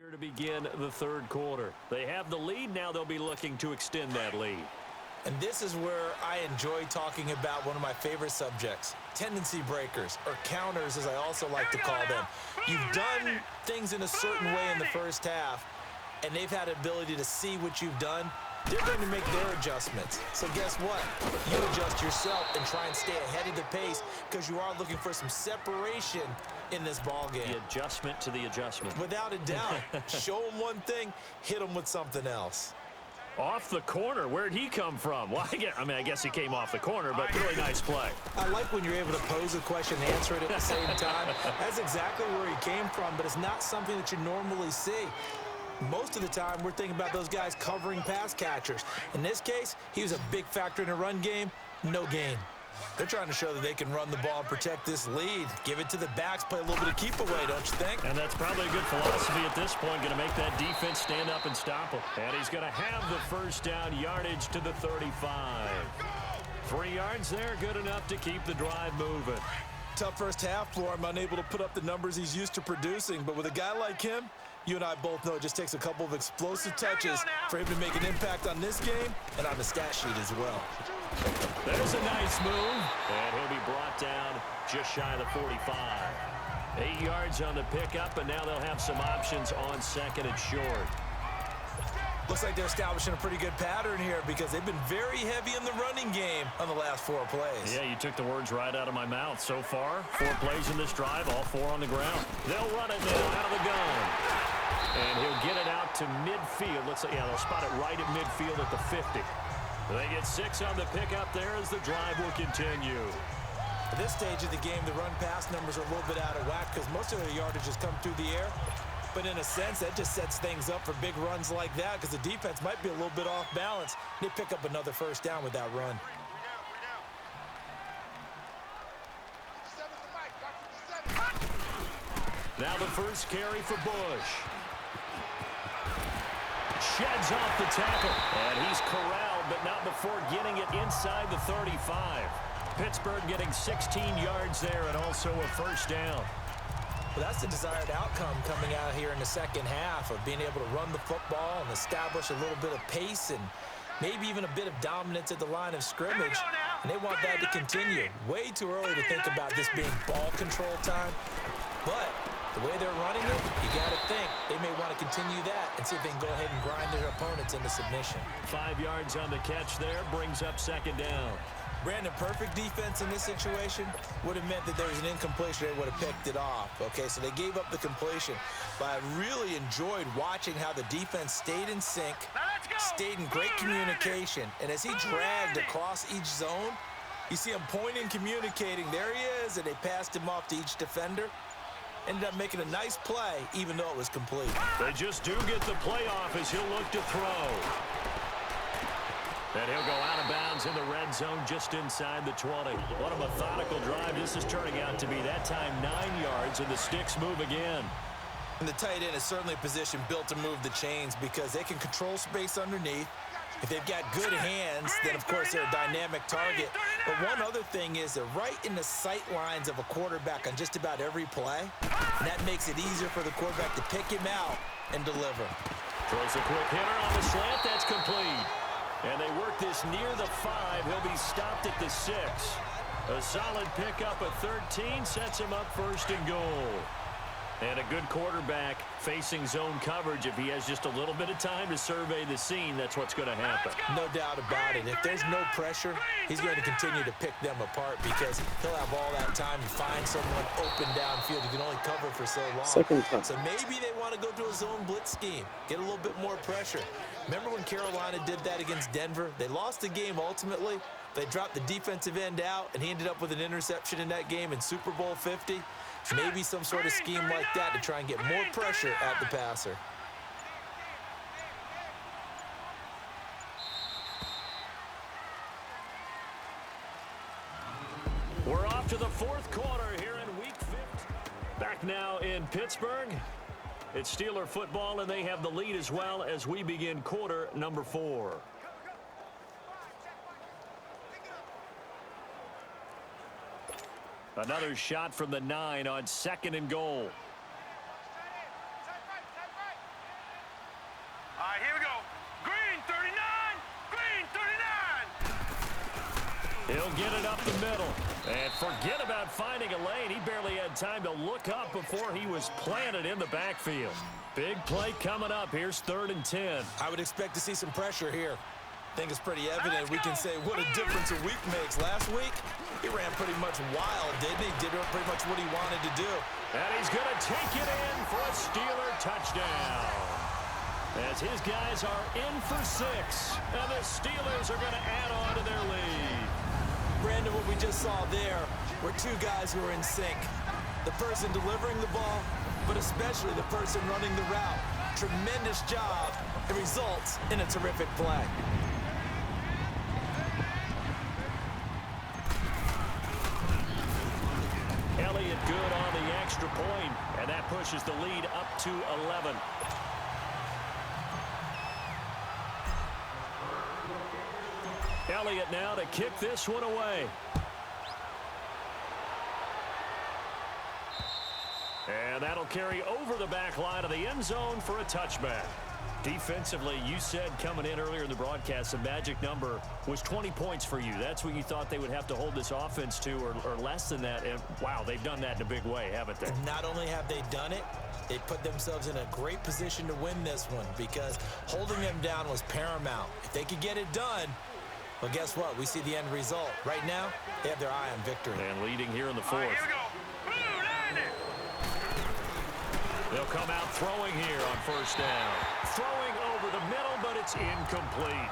Here to begin the third quarter. They have the lead. Now they'll be looking to extend that lead. And this is where I enjoy talking about one of my favorite subjects, tendency breakers, or counters as I also like to call them. You've done things in a certain way in the first half, and they've had the ability to see what you've done. They're going to make their adjustments. So guess what? You adjust yourself and try and stay ahead of the pace because you are looking for some separation in this ball game. The adjustment to the adjustment. Without a doubt. Show them one thing, hit them with something else. Off the corner. Where'd he come from? Well, I guess he came off the corner, but really nice play. I like when you're able to pose a question and answer it at the same time. That's exactly where he came from, but it's not something that you normally see. Most of the time, we're thinking about those guys covering pass catchers. In this case, he was a big factor in the run game, no gain. They're trying to show that they can run the ball and protect this lead. Give it to the backs, play a little bit of keep away, don't you think? And that's probably a good philosophy at this point, going to make that defense stand up and stop him. And he's going to have the first down yardage to the 35. 3 yards there, good enough to keep the drive moving. Tough first half for him, unable to put up the numbers he's used to producing. But with a guy like him, you and I both know it just takes a couple of explosive touches for him to make an impact on this game and on the stat sheet as well. There's a nice move, and he'll be brought down just shy of the 45. 8 yards on the pickup, and now they'll have some options on second and short. Looks like they're establishing a pretty good pattern here because they've been very heavy in the running game on the last 4 plays. Yeah, you took the words right out of my mouth. So far, 4 plays in this drive, all 4 on the ground. They'll run it now out of the gun. And he'll get it out to midfield. Looks like, they'll spot it right at midfield at the 50. They get 6 on the pickup there as the drive will continue. At this stage of the game, the run-pass numbers are a little bit out of whack because most of their yardage has come through the air. But in a sense, that just sets things up for big runs like that because the defense might be a little bit off balance. They pick up another first down with that run. Now the first carry for Bush. Sheds off the tackle, and he's corralled, but not before getting it inside the 35. Pittsburgh getting 16 yards there and also a first down. Well, that's the desired outcome coming out here in the second half of being able to run the football and establish a little bit of pace and maybe even a bit of dominance at the line of scrimmage. And they want that to continue. Way too early to think about this being ball control time. But the way they're running it, you got to think they may want to continue that and see if they can go ahead and grind their opponents into submission. 5 yards on the catch there, brings up second down. Brandon, perfect defense in this situation would have meant that there was an incompletion. They would have picked it off. Okay, so they gave up the completion. But I really enjoyed watching how the defense stayed in sync, stayed in great communication. And as he dragged across each zone, you see him pointing, communicating. There he is, and they passed him off to each defender. Ended up making a nice play, even though it was complete. They just do get the play off as he'll look to throw. And he'll go out of bounds in the red zone just inside the 20. What a methodical drive this is turning out to be. That time 9 yards, and the sticks move again. And the tight end is certainly a position built to move the chains because they can control space underneath. If they've got good hands, then, of course, they're a dynamic target. But one other thing is they're right in the sight lines of a quarterback on just about every play. And that makes it easier for the quarterback to pick him out and deliver. Throws a quick hitter on the slant. That's complete. And they work this near the 5. He'll be stopped at the 6. A solid pickup at 13 sets him up first and goal. And a good quarterback facing zone coverage. If he has just a little bit of time to survey the scene, that's what's going to happen. No doubt about it. If there's no pressure, he's going to continue to pick them apart because he'll have all that time to find someone open downfield. He can only cover for so long. So maybe they want to go to a zone blitz scheme, get a little bit more pressure. Remember when Carolina did that against Denver? They lost the game ultimately. They dropped the defensive end out, and he ended up with an interception in that game in Super Bowl 50. Maybe some sort of scheme like that to try and get more pressure at the passer. We're off to the fourth quarter here in Week 15. Back now in Pittsburgh. It's Steeler football, and they have the lead as well as we begin quarter number 4. Another shot from the 9 on second and goal. Forget about finding a lane. He barely had time to look up before he was planted in the backfield. Big play coming up. Here's 3rd and 10. I would expect to see some pressure here. I think it's pretty evident. We can say what a difference a week makes. Last week, he ran pretty much wild, didn't he? Did pretty much what he wanted to do. And he's going to take it in for a Steeler touchdown. As his guys are in for 6, and the Steelers are going to add on to their lead. Brandon, what we just saw there were two guys who are in sync. The person delivering the ball, but especially the person running the route. Tremendous job. It results in a terrific play. Elliott good on the extra point, and that pushes the lead up to 11. Elliott now to kick this one away. And that'll carry over the back line of the end zone for a touchback. Defensively, you said coming in earlier in the broadcast, the magic number was 20 points for you. That's what you thought they would have to hold this offense to, or less than that. And, wow, they've done that in a big way, haven't they? Not only have they done it, they put themselves in a great position to win this one because holding them down was paramount. If they could get it done, well, guess what? We see the end result. Right now, they have their eye on victory. And leading here in the 4th. Right, here we go. They'll come out throwing here on 1st down. Throwing over the middle, but it's incomplete.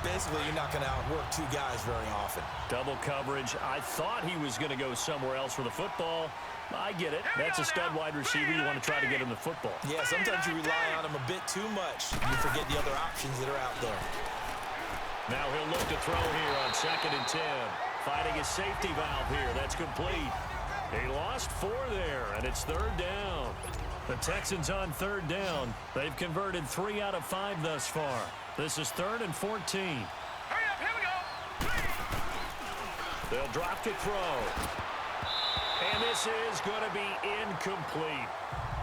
Basically, you're not going to outwork two guys very often. Double coverage. I thought he was going to go somewhere else for the football. I get it. That's a stud wide receiver. You want to try to get him the football. Yeah, sometimes you rely on him a bit too much. You forget the other options that are out there. Now he'll look to throw here on 2nd and 10. Finding his safety valve here. That's complete. He lost 4 there, and it's 3rd down. The Texans on 3rd down. They've converted 3 out of 5 thus far. This is 3rd and 14. Hurry up, here we go. They'll drop to throw. And this is going to be incomplete.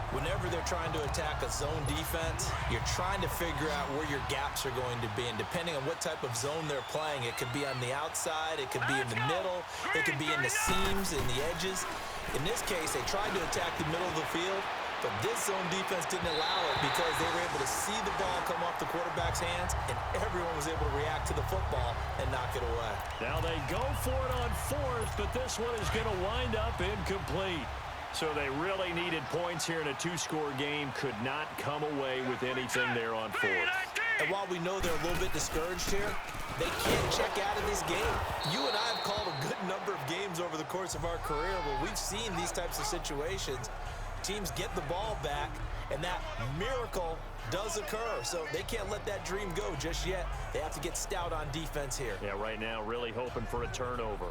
Whenever they're trying to attack a zone defense, you're trying to figure out where your gaps are going to be. And depending on what type of zone they're playing, it could be on the outside, it could be in the middle, it could be in the seams, in the edges. In this case, they tried to attack the middle of the field, but this zone defense didn't allow it because they were able to see the ball come off the quarterback's hands, and everyone was able to react to the football and knock it away. Now they go for it on 4th, but this one is going to wind up incomplete. So they really needed points here in a 2-score game. Could not come away with anything there on 4th. And while we know they're a little bit discouraged here, they can't check out of this game. You and I have called a good number of games over the course of our career where we've seen these types of situations. Teams get the ball back, and that miracle does occur. So they can't let that dream go just yet. They have to get stout on defense here. Yeah, right now really hoping for a turnover.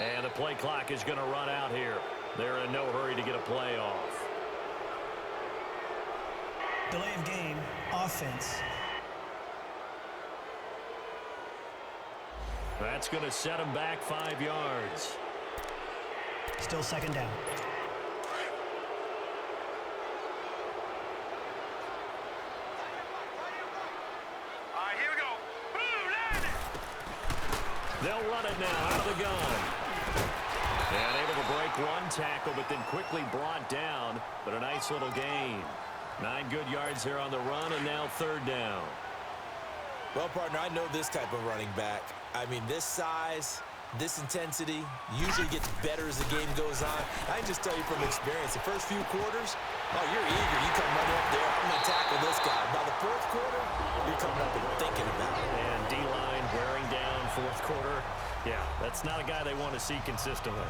And the play clock is going to run out here. They're in no hurry to get a play off. Delay of game, offense. That's going to set him back 5 yards. Still 2nd down. All right, here we go. They'll run it now out of the gun. And able to break one tackle, but then quickly brought down. But a nice little gain. 9 good yards there on the run, and now 3rd down. Well, partner, I know this type of running back. I mean, this size, this intensity usually gets better as the game goes on. I can just tell you from experience, the first few quarters, oh, you're eager. You come running up there, I'm going to tackle this guy. By the 4th quarter, you're coming up and thinking about it. And D-line wearing down 4th quarter. Yeah, that's not a guy they want to see consistently.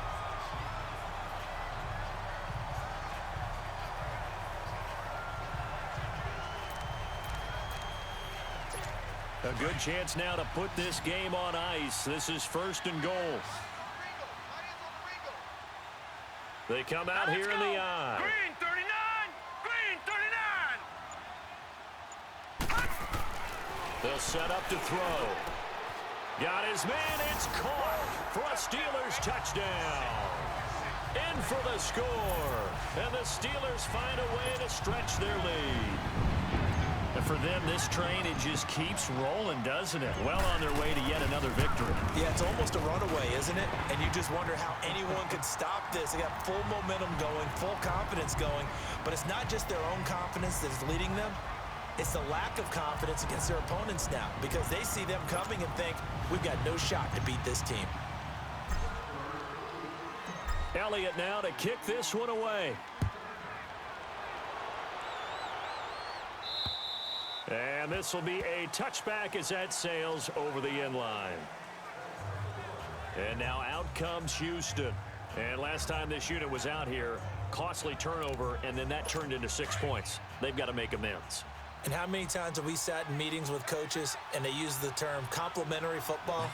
A good chance now to put this game on ice. This is 1st and goal. They come out here in the eye. Green, 39. They'll set up to throw. Got his man. It's caught for a Steelers touchdown. In for the score. And the Steelers find a way to stretch their lead. And for them, this train, it just keeps rolling, doesn't it? Well on their way to yet another victory. Yeah, it's almost a runaway, isn't it? And you just wonder how anyone could stop this. They got full momentum going, full confidence going. But it's not just their own confidence that is leading them. It's the lack of confidence against their opponents now because they see them coming and think, we've got no shot to beat this team. Elliott now to kick this one away. And this will be a touchback as that sails over the end line. And now out comes Houston. And last time this unit was out here, costly turnover, and then that turned into 6 points. They've got to make amends. And how many times have we sat in meetings with coaches and they use the term complementary football?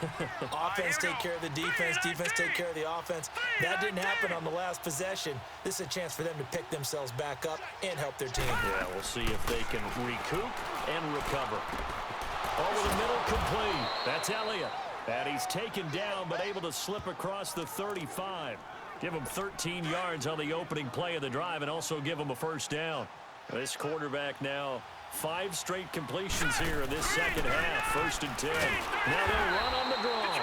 Offense take care of the defense, defense take care of the offense. That didn't happen on the last possession. This is a chance for them to pick themselves back up and help their team. Yeah, we'll see if they can recoup and recover. Over the middle, complete. That's Elliott. And he's taken down but able to slip across the 35. Give him 13 yards on the opening play of the drive and also give him a first down. This quarterback now 5 straight completions here in this second half. 1st and 10. Now they'll run on the draw.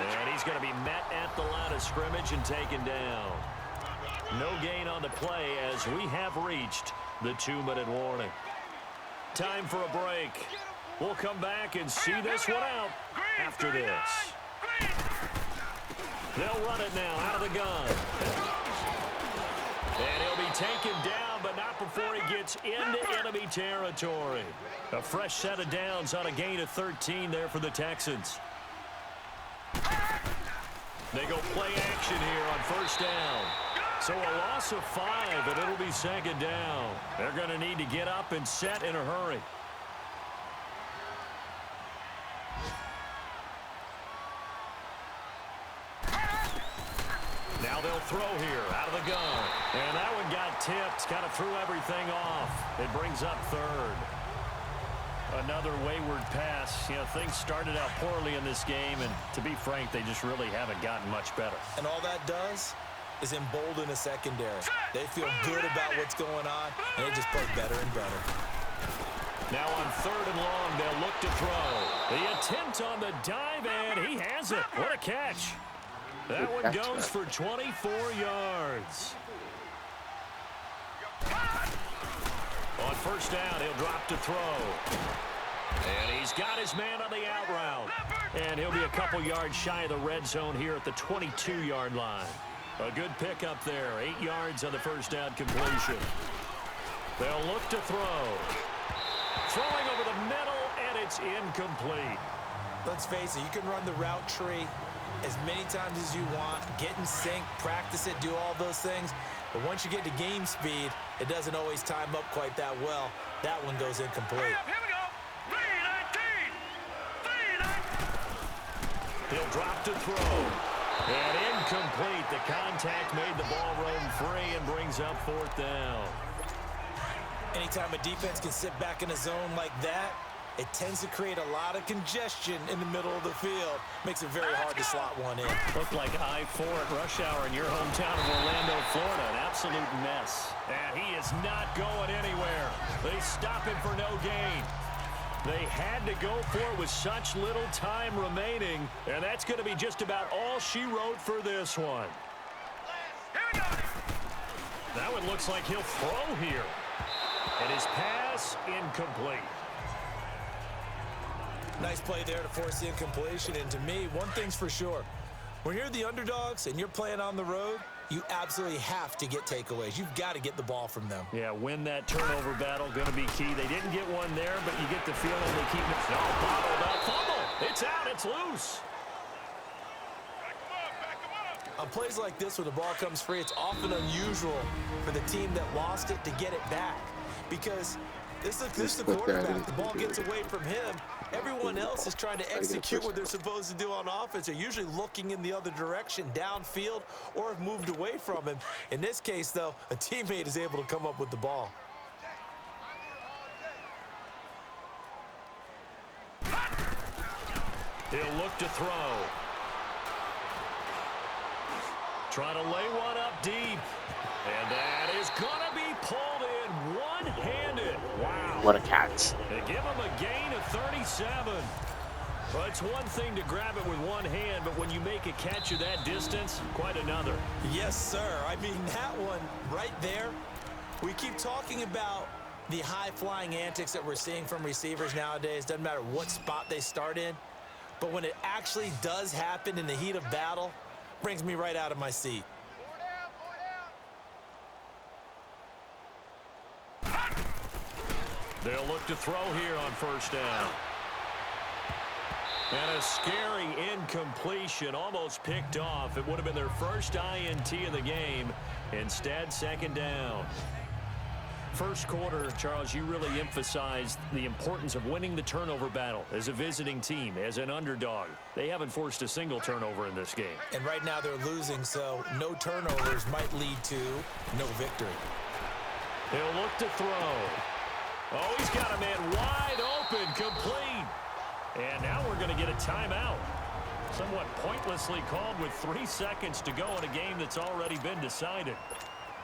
And he's going to be met at the line of scrimmage and taken down. No gain on the play as we have reached the 2-minute warning. Time for a break. We'll come back and see this one out after this. They'll run it now out of the gun. And he'll be taken down, but not before he gets into enemy territory. A fresh set of downs on a gain of 13 there for the Texans. They go play action here on 1st down. So a loss of 5, and it'll be 2nd down. They're going to need to get up and set in a hurry. Now they'll throw here out of the gun. And that one got tipped. Kind of threw everything off. It brings up 3rd. Another wayward pass. You know, things started out poorly in this game, and to be frank, they just really haven't gotten much better. And all that does is embolden a secondary. They feel good about what's going on, and they just play better and better. Now on 3rd and long, they'll look to throw. The attempt on the dive, and he has it. What a catch. That one goes for 24 yards. On 1st down, he'll drop to throw. And he's got his man on the out route. And he'll be a couple yards shy of the red zone here at the 22-yard line. A good pickup there. 8 yards on the 1st down completion. They'll look to throw. Throwing over the middle, and it's incomplete. Let's face it, you can run the route tree as many times as you want, get in sync, practice it, do all those things. But once you get to game speed, it doesn't always time up quite that well. That one goes incomplete. Here we go. 3-19. He'll drop to throw. And incomplete. The contact made the ball roam free and brings up 4th down. Anytime a defense can sit back in a zone like that, it tends to create a lot of congestion in the middle of the field. Makes it very hard to slot one in. Looked like I-4 at rush hour in your hometown of Orlando, Florida. An absolute mess. And he is not going anywhere. They stop him for no gain. They had to go for it with such little time remaining. And that's going to be just about all she wrote for this one. That one looks like he'll throw here. And his pass incomplete. Nice play there to force the incompletion. And to me, one thing's for sure. When you're the underdogs and you're playing on the road, you absolutely have to get takeaways. You've got to get the ball from them. Yeah, win that turnover battle, going to be key. They didn't get one there, but you get the feeling they keep it all bottled up. Fumble! It's out. It's loose. On plays like this, where the ball comes free, it's often unusual for the team that lost it to get it back. Because this is the quarterback. The ball gets away from him. Everyone else is trying to execute what they're supposed to do on offense. They're usually looking in the other direction, downfield, or have moved away from him. In this case, though, a teammate is able to come up with the ball. He'll look to throw. Trying to lay one up deep. And that is going to be pulled in one-handed. Wow. What a catch. They give him a gain of 37. Well, it's one thing to grab it with one hand, but when you make a catch of that distance, quite another. Yes, sir. I mean, that one right there, we keep talking about the high-flying antics that we're seeing from receivers nowadays. Doesn't matter what spot they start in. But when it actually does happen in the heat of battle, brings me right out of my seat. They'll look to throw here on first down. And a scary incompletion, almost picked off. It would have been their first INT of the game. Instead, second down. First quarter, Charles, you really emphasized the importance of winning the turnover battle as a visiting team, as an underdog. They haven't forced a single turnover in this game. And right now they're losing, so no turnovers might lead to no victory. He'll look to throw. Oh, he's got a man wide open, complete. And now we're going to get a timeout. Somewhat pointlessly called with 3 seconds to go in a game that's already been decided.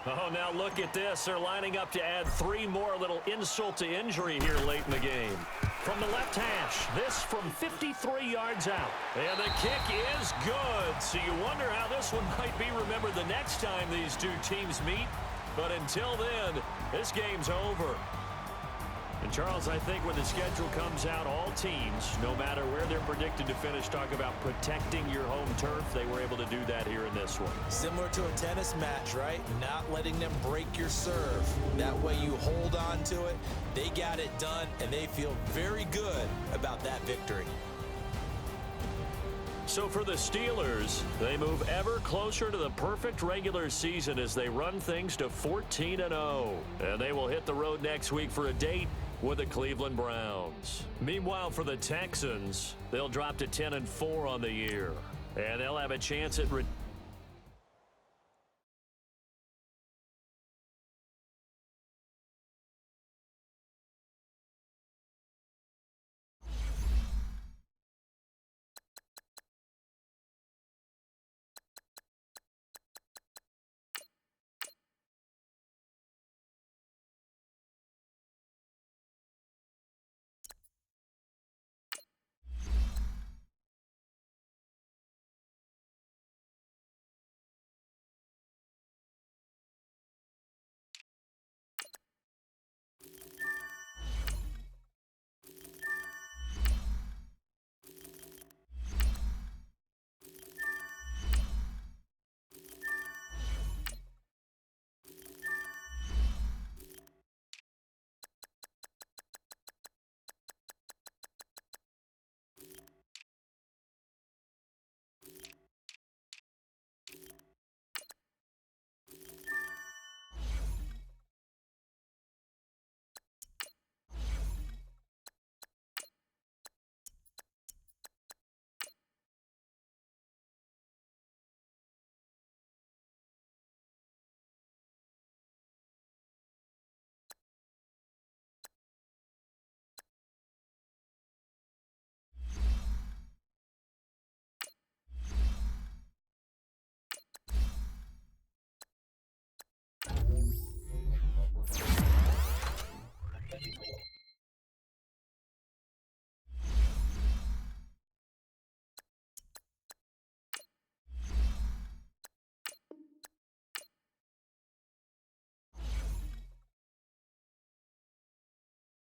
Oh, now look at this. They're lining up to add 3 more, a little insult to injury here late in the game. From the left hash, this from 53 yards out. And the kick is good. So you wonder how this one might be remembered the next time these two teams meet. But until then, this game's over. And, Charles, I think when the schedule comes out, all teams, no matter where they're predicted to finish, talk about protecting your home turf. They were able to do that here in this one. Similar to a tennis match, right? Not letting them break your serve. That way you hold on to it. They got it done, and they feel very good about that victory. So for the Steelers, they move ever closer to the perfect regular season as they run things to 14-0. And they will hit the road next week for a date with the Cleveland Browns. Meanwhile, for the Texans, they'll drop to 10-4 on the year. And they'll have a chance at